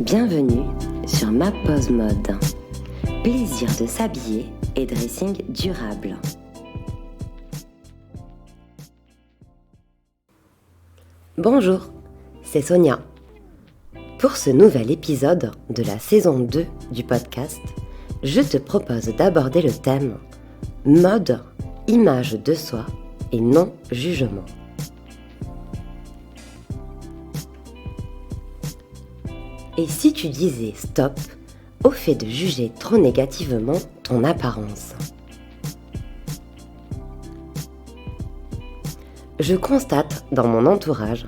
Bienvenue sur Ma Pause Mode. Plaisir de s'habiller et dressing durable. Bonjour, c'est Sonia. Pour ce nouvel épisode de la saison 2 du podcast, je te propose d'aborder le thème mode, image de soi et non-jugement. Et si tu disais stop au fait de juger trop négativement ton apparence? Je constate dans mon entourage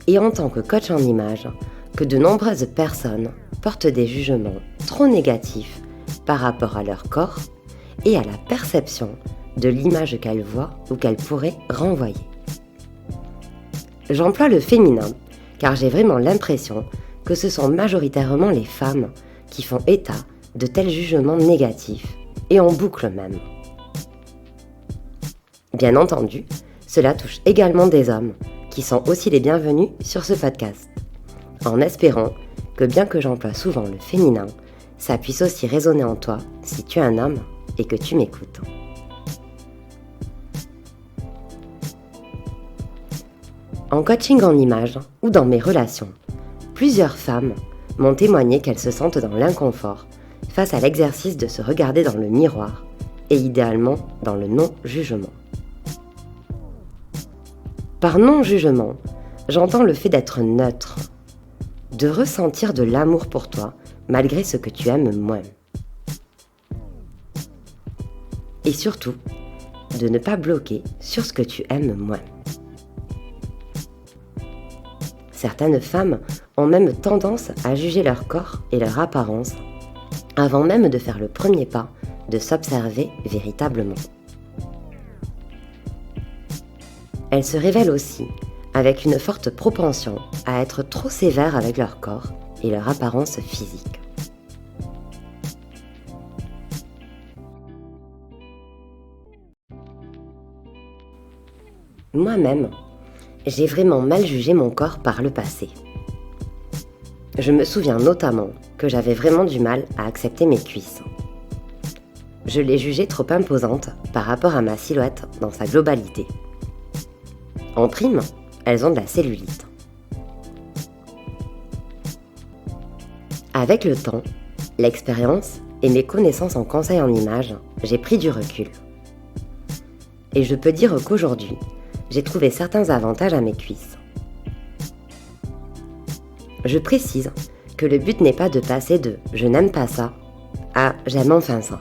et en tant que coach en image que de nombreuses personnes portent des jugements trop négatifs par rapport à leur corps et à la perception de l'image qu'elles voient ou qu'elles pourraient renvoyer. J'emploie le féminin car j'ai vraiment l'impression que ce sont majoritairement les femmes qui font état de tels jugements négatifs, et en boucle même. Bien entendu, cela touche également des hommes, qui sont aussi les bienvenus sur ce podcast, en espérant que bien que j'emploie souvent le féminin, ça puisse aussi résonner en toi si tu es un homme et que tu m'écoutes. En coaching en image ou dans mes relations, plusieurs femmes m'ont témoigné qu'elles se sentent dans l'inconfort face à l'exercice de se regarder dans le miroir et idéalement dans le non-jugement. Par non-jugement, j'entends le fait d'être neutre, de ressentir de l'amour pour toi malgré ce que tu aimes moins. Et surtout, de ne pas bloquer sur ce que tu aimes moins. Certaines femmes ont même tendance à juger leur corps et leur apparence avant même de faire le premier pas de s'observer véritablement. Elles se révèlent aussi avec une forte propension à être trop sévères avec leur corps et leur apparence physique. Moi-même, j'ai vraiment mal jugé mon corps par le passé. Je me souviens notamment que j'avais vraiment du mal à accepter mes cuisses. Je les jugeais trop imposantes par rapport à ma silhouette dans sa globalité. En prime, elles ont de la cellulite. Avec le temps, l'expérience et mes connaissances en conseil en image, j'ai pris du recul. Et je peux dire qu'aujourd'hui, j'ai trouvé certains avantages à mes cuisses. Je précise que le but n'est pas de passer de « je n'aime pas ça » à « j'aime enfin ça »,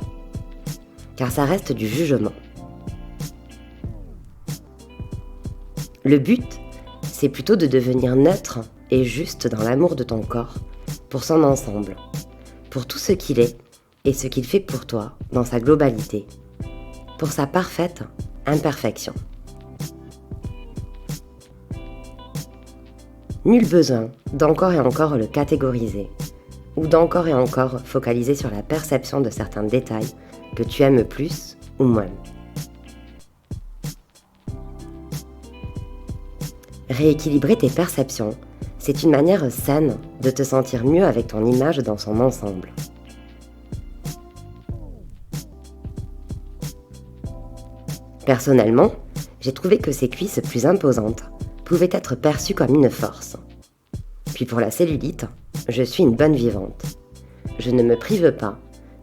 car ça reste du jugement. Le but, c'est plutôt de devenir neutre et juste dans l'amour de ton corps, pour son ensemble, pour tout ce qu'il est et ce qu'il fait pour toi dans sa globalité, pour sa parfaite imperfection. Nul besoin d'encore et encore le catégoriser, ou d'encore et encore focaliser sur la perception de certains détails que tu aimes plus ou moins. Rééquilibrer tes perceptions, c'est une manière saine de te sentir mieux avec ton image dans son ensemble. Personnellement, j'ai trouvé que ces cuisses plus imposantes pouvaient être perçues comme une force. Puis pour la cellulite, je suis une bonne vivante. Je ne me prive pas,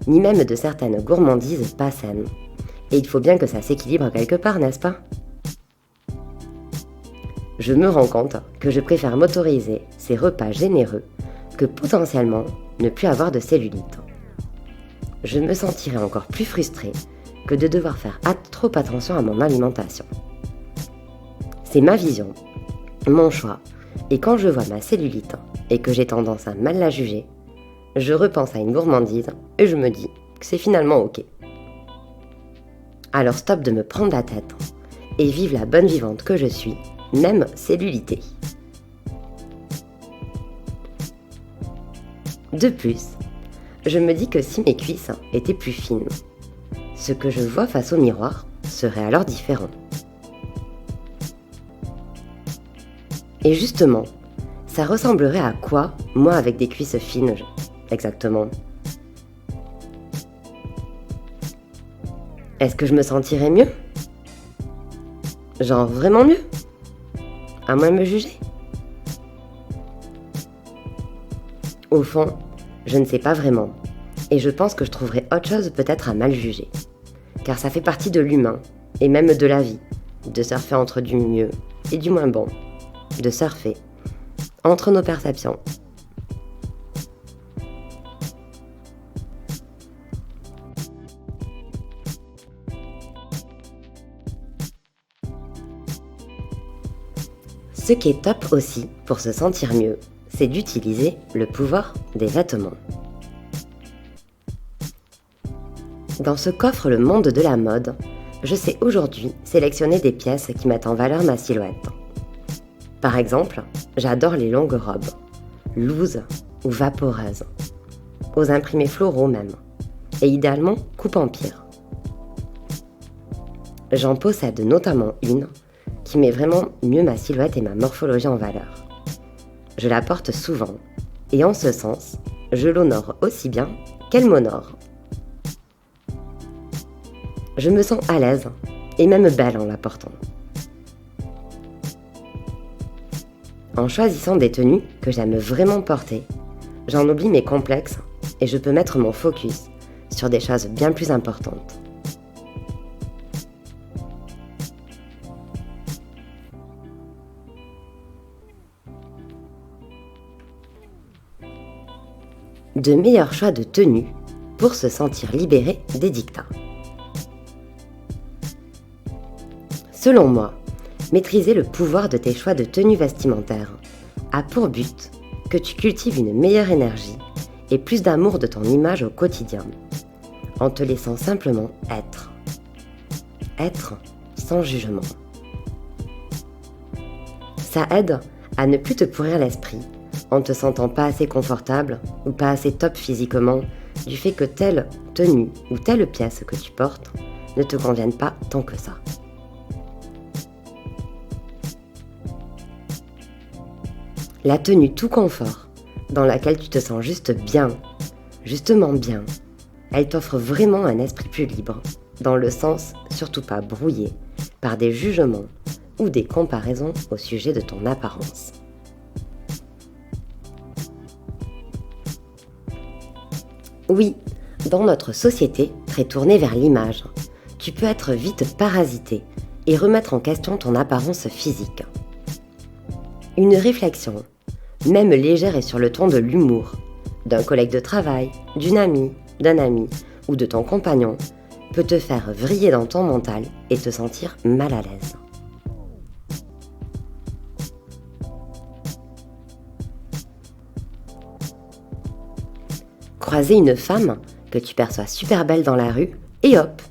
ni même de certaines gourmandises pas saines. Et il faut bien que ça s'équilibre quelque part, n'est-ce pas? Je me rends compte que je préfère m'autoriser ces repas généreux que potentiellement ne plus avoir de cellulite. Je me sentirais encore plus frustrée que de devoir faire trop attention à mon alimentation. C'est ma vision, mon choix, et quand je vois ma cellulite et que j'ai tendance à mal la juger, je repense à une gourmandise et je me dis que c'est finalement ok. Alors stop de me prendre la tête et vive la bonne vivante que je suis, même cellulitée. De plus, je me dis que si mes cuisses étaient plus fines, ce que je vois face au miroir serait alors différent. Et justement, Ça ressemblerait à quoi, moi avec des cuisses fines, exactement? Est-ce que je me sentirais mieux? Genre vraiment mieux? À moins de me juger? Au fond, je ne sais pas vraiment. Et je pense que je trouverais autre chose peut-être à mal juger. Car ça fait partie de l'humain, et même de la vie, de surfer entre du mieux et du moins bon. De surfer entre nos perceptions. Ce qui est top aussi pour se sentir mieux, c'est d'utiliser le pouvoir des vêtements. Dans ce qu'offre le monde de la mode, je sais aujourd'hui sélectionner des pièces qui mettent en valeur ma silhouette. Par exemple, j'adore les longues robes, loose ou vaporeuses, aux imprimés floraux même, et idéalement coupe-empire. J'en possède notamment une qui met vraiment mieux ma silhouette et ma morphologie en valeur. Je la porte souvent, et en ce sens, je l'honore aussi bien qu'elle m'honore. Je me sens à l'aise, et même belle en la portant. En choisissant des tenues que j'aime vraiment porter, j'en oublie mes complexes et je peux mettre mon focus sur des choses bien plus importantes. De meilleurs choix de tenues pour se sentir libéré des dictats. Selon moi, maîtriser le pouvoir de tes choix de tenue vestimentaire a pour but que tu cultives une meilleure énergie et plus d'amour de ton image au quotidien, en te laissant simplement être. Être sans jugement. Ça aide à ne plus te pourrir l'esprit en te sentant pas assez confortable ou pas assez top physiquement du fait que telle tenue ou telle pièce que tu portes ne te convienne pas tant que ça. La tenue tout confort, dans laquelle tu te sens juste bien, justement bien, elle t'offre vraiment un esprit plus libre, dans le sens surtout pas brouillé par des jugements ou des comparaisons au sujet de ton apparence. Oui, dans notre société très tournée vers l'image, tu peux être vite parasité et remettre en question ton apparence physique. Une réflexion, même légère et sur le ton de l'humour, d'un collègue de travail, d'une amie, d'un ami ou de ton compagnon, peut te faire vriller dans ton mental et te sentir mal à l'aise. Croiser une femme que tu perçois super belle dans la rue, et hop,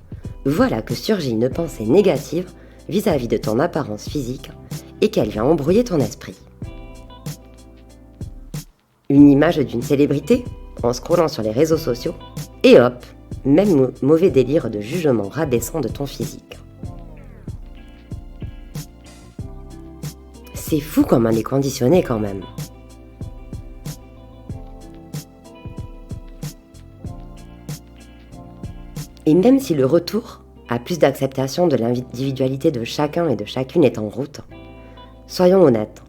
voilà que surgit une pensée négative vis-à-vis de ton apparence physique et qu'elle vient embrouiller ton esprit. Une image d'une célébrité en scrollant sur les réseaux sociaux, et hop, même mauvais délire de jugement rabaissant de ton physique. C'est fou comme on est conditionné quand même. Et même si le retour à plus d'acceptation de l'individualité de chacun et de chacune est en route, soyons honnêtes,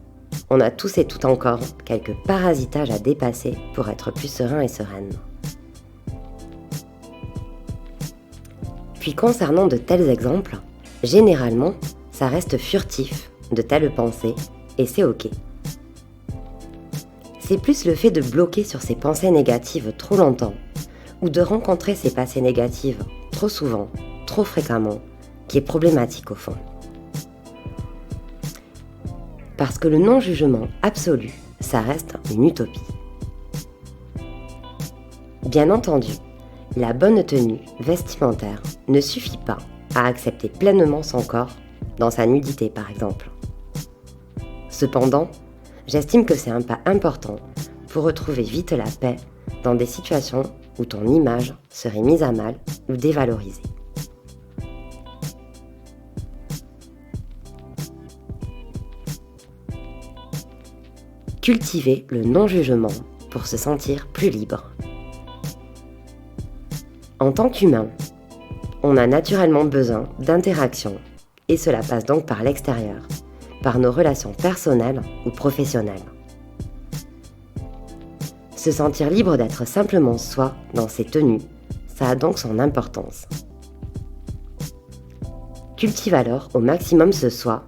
on a tous et toutes encore quelques parasitages à dépasser pour être plus serein et sereine. Puis concernant de tels exemples, généralement, ça reste furtif de telles pensées et c'est ok. C'est plus le fait de bloquer sur ces pensées négatives trop longtemps ou de rencontrer ces pensées négatives trop souvent, trop fréquemment, qui est problématique au fond. Parce que le non-jugement absolu, ça reste une utopie. Bien entendu, la bonne tenue vestimentaire ne suffit pas à accepter pleinement son corps, dans sa nudité par exemple. Cependant, j'estime que c'est un pas important pour retrouver vite la paix dans des situations où ton image serait mise à mal ou dévalorisée. cultiver le non-jugement pour se sentir plus libre. En tant qu'humain, on a naturellement besoin d'interaction et cela passe donc par l'extérieur, par nos relations personnelles ou professionnelles. Se sentir libre d'être simplement soi dans ses tenues, ça a donc son importance. Cultive alors au maximum ce soi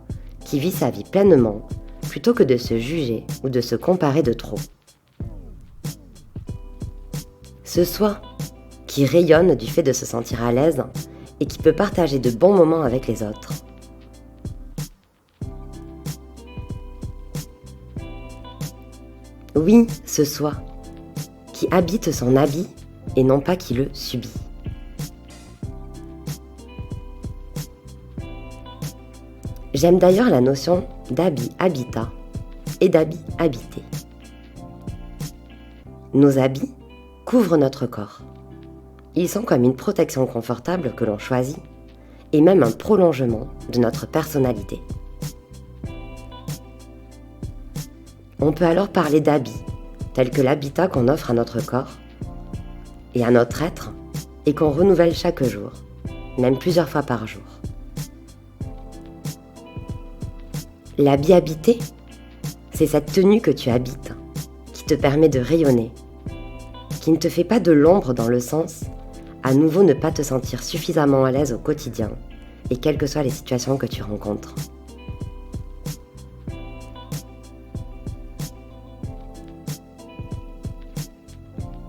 qui vit sa vie pleinement plutôt que de se juger ou de se comparer de trop. Ce soi qui rayonne du fait de se sentir à l'aise et qui peut partager de bons moments avec les autres. Oui, ce soi qui habite son habit et non pas qui le subit. J'aime d'ailleurs la notion d'habit-habitat et d'habit-habité. Nos habits couvrent notre corps. Ils sont comme une protection confortable que l'on choisit et même un prolongement de notre personnalité. On peut alors parler d'habits, tels que l'habitat qu'on offre à notre corps et à notre être et qu'on renouvelle chaque jour, même plusieurs fois par jour. L'habit habité, c'est cette tenue que tu habites, qui te permet de rayonner, qui ne te fait pas de l'ombre dans le sens à nouveau ne pas te sentir suffisamment à l'aise au quotidien et quelles que soient les situations que tu rencontres.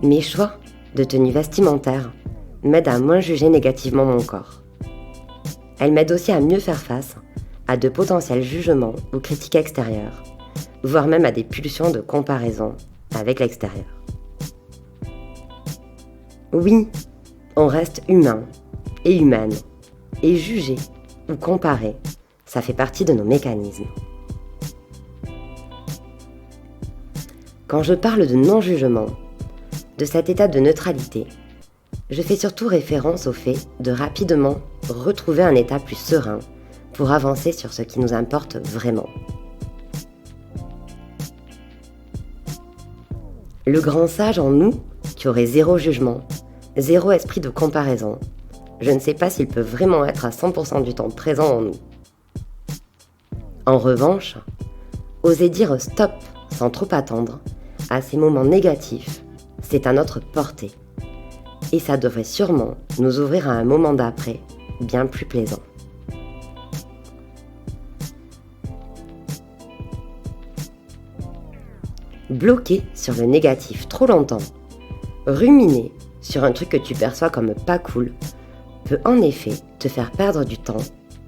Mes choix de tenue vestimentaire m'aident à moins juger négativement mon corps. Elles m'aident aussi à mieux faire face à de potentiels jugements ou critiques extérieures, voire même à des pulsions de comparaison avec l'extérieur. Oui, on reste humain et humaine, et juger ou comparer, ça fait partie de nos mécanismes. Quand je parle de non-jugement, de cet état de neutralité, je fais surtout référence au fait de rapidement retrouver un état plus serein pour avancer sur ce qui nous importe vraiment. Le grand sage en nous, qui aurait zéro jugement, zéro esprit de comparaison, je ne sais pas s'il peut vraiment être à 100% du temps présent en nous. En revanche, oser dire stop sans trop attendre à ces moments négatifs, c'est à notre portée. Et ça devrait sûrement nous ouvrir à un moment d'après bien plus plaisant. Bloquer sur le négatif trop longtemps, ruminer sur un truc que tu perçois comme pas cool, peut en effet te faire perdre du temps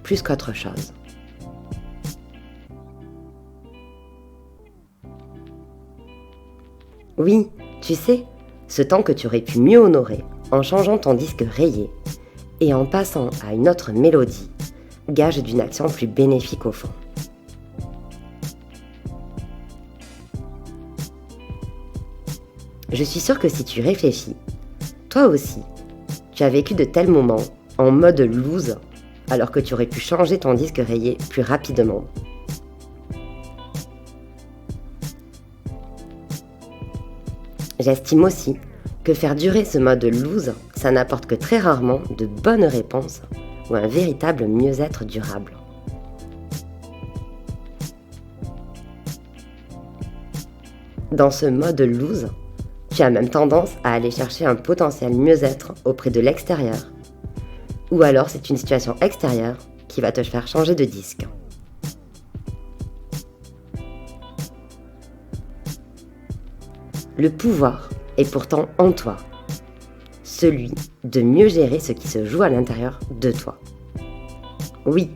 plus qu'autre chose. Oui, tu sais, ce temps que tu aurais pu mieux honorer en changeant ton disque rayé et en passant à une autre mélodie, gage d'une action plus bénéfique au fond. Je suis sûre que si tu réfléchis, toi aussi, tu as vécu de tels moments en mode loose, alors que tu aurais pu changer ton disque rayé plus rapidement. J'estime aussi que faire durer ce mode loose, ça n'apporte que très rarement de bonnes réponses ou un véritable mieux-être durable. Dans ce mode loose, tu as même tendance à aller chercher un potentiel mieux-être auprès de l'extérieur. Ou alors c'est une situation extérieure qui va te faire changer de disque. Le pouvoir est pourtant en toi, celui de mieux gérer ce qui se joue à l'intérieur de toi. Oui,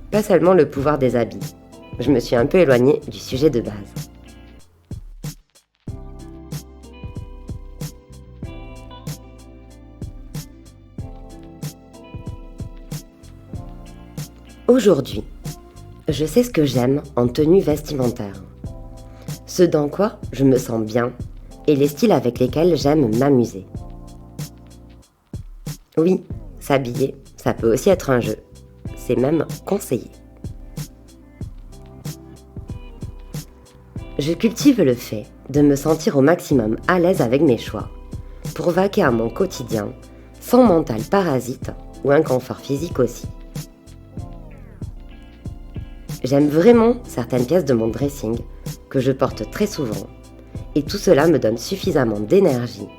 pas seulement le pouvoir des habits. Je me suis un peu éloignée du sujet de base. Aujourd'hui, je sais ce que j'aime en tenue vestimentaire, ce dans quoi je me sens bien et les styles avec lesquels j'aime m'amuser. Oui, s'habiller, ça peut aussi être un jeu, c'est même conseillé. Je cultive le fait de me sentir au maximum à l'aise avec mes choix, pour vaquer à mon quotidien, sans mental parasite ou inconfort physique aussi. J'aime vraiment certaines pièces de mon dressing que je porte très souvent, et tout cela me donne suffisamment d'énergie,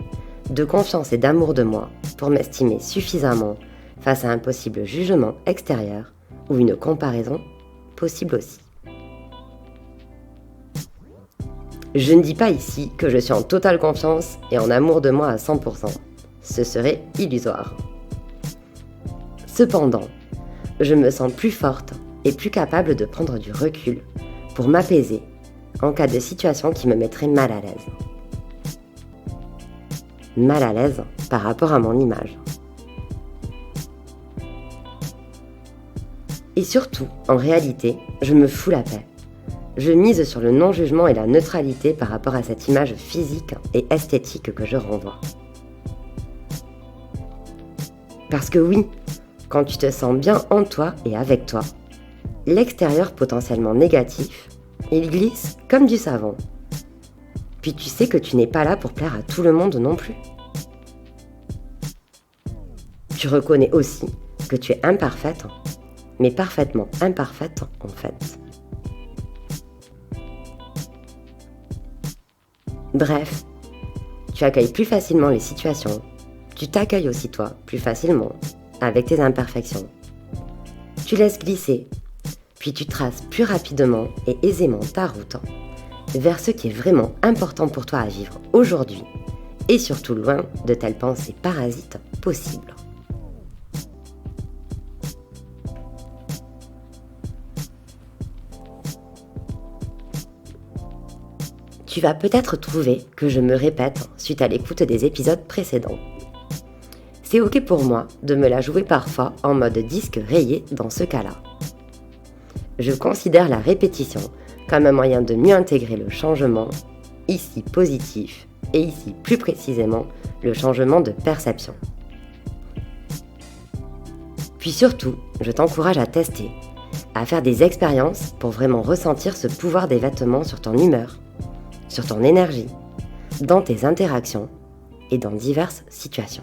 de confiance et d'amour de moi pour m'estimer suffisamment face à un possible jugement extérieur ou une comparaison possible aussi. Je ne dis pas ici que je suis en totale confiance et en amour de moi à 100%. Ce serait illusoire. Cependant, je me sens plus forte et plus capable de prendre du recul pour m'apaiser en cas de situation qui me mettrait mal à l'aise. Mal à l'aise par rapport à mon image. Et surtout, en réalité, je me fous la paix. Je mise sur le non-jugement et la neutralité par rapport à cette image physique et esthétique que je renvoie. Parce que oui, quand tu te sens bien en toi et avec toi, l'extérieur potentiellement négatif, il glisse comme du savon. Puis tu sais que tu n'es pas là pour plaire à tout le monde non plus. Tu reconnais aussi que tu es imparfaite, mais parfaitement imparfaite en fait. Bref, tu accueilles plus facilement les situations, tu t'accueilles aussi toi plus facilement avec tes imperfections. Tu laisses glisser, puis tu traces plus rapidement et aisément ta route vers ce qui est vraiment important pour toi à vivre aujourd'hui et surtout loin de telles pensées parasites possibles. Tu vas peut-être trouver que je me répète suite à l'écoute des épisodes précédents. C'est ok pour moi de me la jouer parfois en mode disque rayé dans ce cas-là. Je considère la répétition comme un moyen de mieux intégrer le changement, ici positif, et ici plus précisément le changement de perception. Puis surtout, je t'encourage à tester, à faire des expériences pour vraiment ressentir ce pouvoir des vêtements sur ton humeur, sur ton énergie, dans tes interactions et dans diverses situations.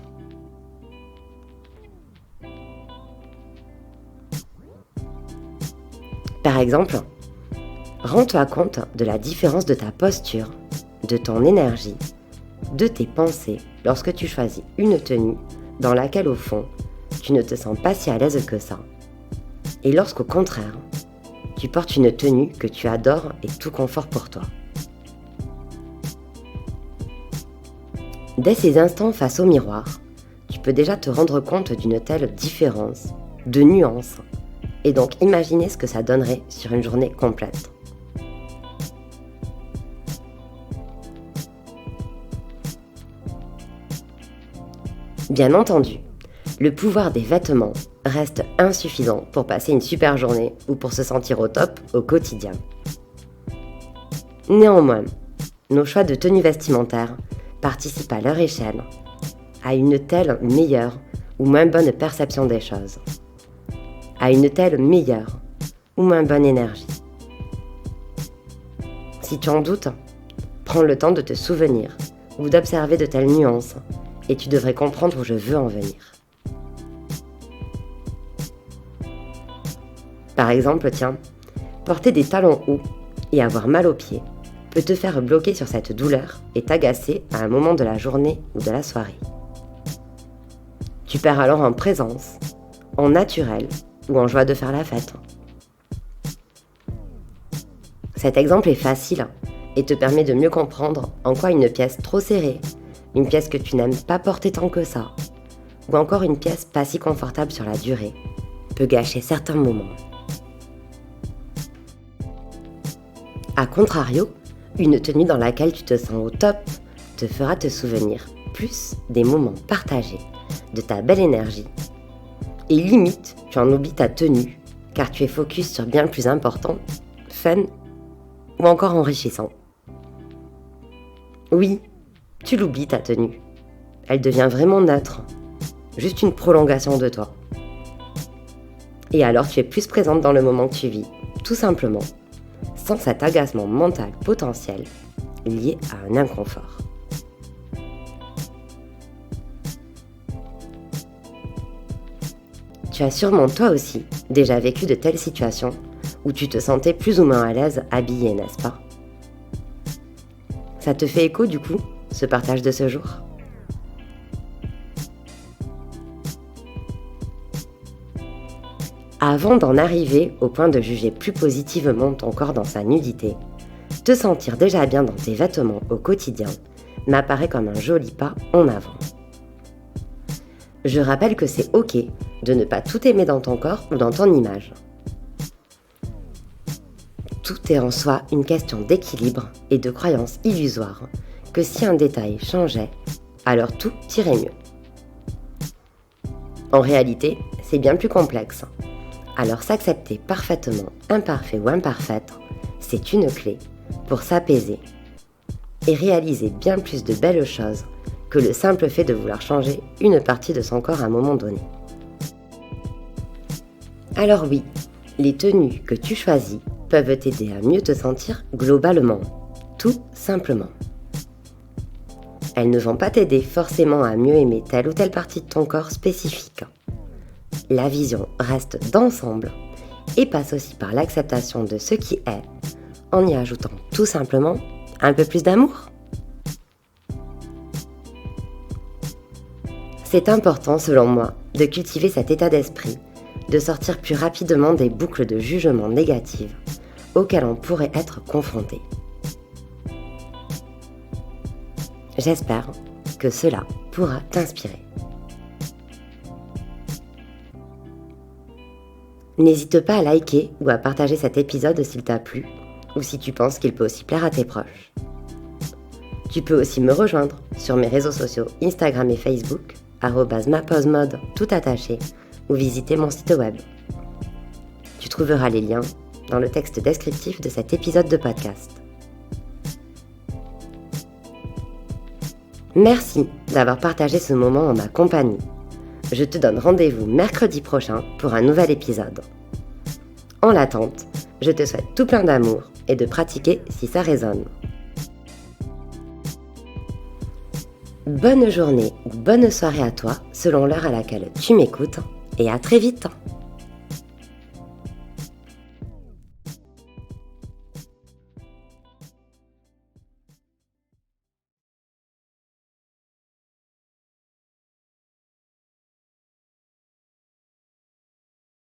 Par exemple, rends-toi compte de la différence de ta posture, de ton énergie, de tes pensées lorsque tu choisis une tenue dans laquelle au fond, tu ne te sens pas si à l'aise que ça. Et lorsqu'au contraire, tu portes une tenue que tu adores et tout confort pour toi. Dès ces instants face au miroir, tu peux déjà te rendre compte d'une telle différence, de nuances, et donc imaginer ce que ça donnerait sur une journée complète. Bien entendu, le pouvoir des vêtements reste insuffisant pour passer une super journée ou pour se sentir au top au quotidien. Néanmoins, nos choix de tenues vestimentaires participent à leur échelle à une telle meilleure ou moins bonne perception des choses, à une telle meilleure ou moins bonne énergie. Si tu en doutes, prends le temps de te souvenir ou d'observer de telles nuances et tu devrais comprendre où je veux en venir. Par exemple, tiens, porter des talons hauts et avoir mal aux pieds peut te faire bloquer sur cette douleur et t'agacer à un moment de la journée ou de la soirée. Tu perds alors en présence, en naturel ou en joie de faire la fête. Cet exemple est facile et te permet de mieux comprendre en quoi une pièce trop serrée, une pièce que tu n'aimes pas porter tant que ça, ou encore une pièce pas si confortable sur la durée, peut gâcher certains moments. A contrario, une tenue dans laquelle tu te sens au top te fera te souvenir plus des moments partagés, de ta belle énergie. Et limite, tu en oublies ta tenue, car tu es focus sur bien plus important, fun ou encore enrichissant. Oui, tu l'oublies ta tenue. Elle devient vraiment neutre, juste une prolongation de toi. Et alors tu es plus présente dans le moment que tu vis, tout simplement, sans cet agacement mental potentiel lié à un inconfort. Tu as sûrement toi aussi déjà vécu de telles situations où tu te sentais plus ou moins à l'aise habillée, n'est-ce pas? Ça te fait écho du coup, ce partage de ce jour? Avant d'en arriver au point de juger plus positivement ton corps dans sa nudité, te sentir déjà bien dans tes vêtements au quotidien m'apparaît comme un joli pas en avant. Je rappelle que c'est ok de ne pas tout aimer dans ton corps ou dans ton image. Tout est en soi une question d'équilibre et de croyance illusoire que si un détail changeait, alors tout irait mieux. En réalité, c'est bien plus complexe. Alors s'accepter parfaitement imparfait ou imparfaite, c'est une clé pour s'apaiser et réaliser bien plus de belles choses que le simple fait de vouloir changer une partie de son corps à un moment donné. Alors oui, les tenues que tu choisis peuvent t'aider à mieux te sentir globalement, tout simplement. Elles ne vont pas t'aider forcément à mieux aimer telle ou telle partie de ton corps spécifique. La vision reste d'ensemble et passe aussi par l'acceptation de ce qui est, en y ajoutant tout simplement un peu plus d'amour. C'est important selon moi de cultiver cet état d'esprit, de sortir plus rapidement des boucles de jugement négatives auxquelles on pourrait être confronté. J'espère que cela pourra t'inspirer. N'hésite pas à liker ou à partager cet épisode s'il t'a plu ou si tu penses qu'il peut aussi plaire à tes proches. Tu peux aussi me rejoindre sur mes réseaux sociaux Instagram et Facebook @maposemode tout attaché ou visiter mon site web. Tu trouveras les liens dans le texte descriptif de cet épisode de podcast. Merci d'avoir partagé ce moment en ma compagnie. Je te donne rendez-vous mercredi prochain pour un nouvel épisode. En l'attente, je te souhaite tout plein d'amour et de pratiquer si ça résonne. Bonne journée ou bonne soirée à toi selon l'heure à laquelle tu m'écoutes et à très vite.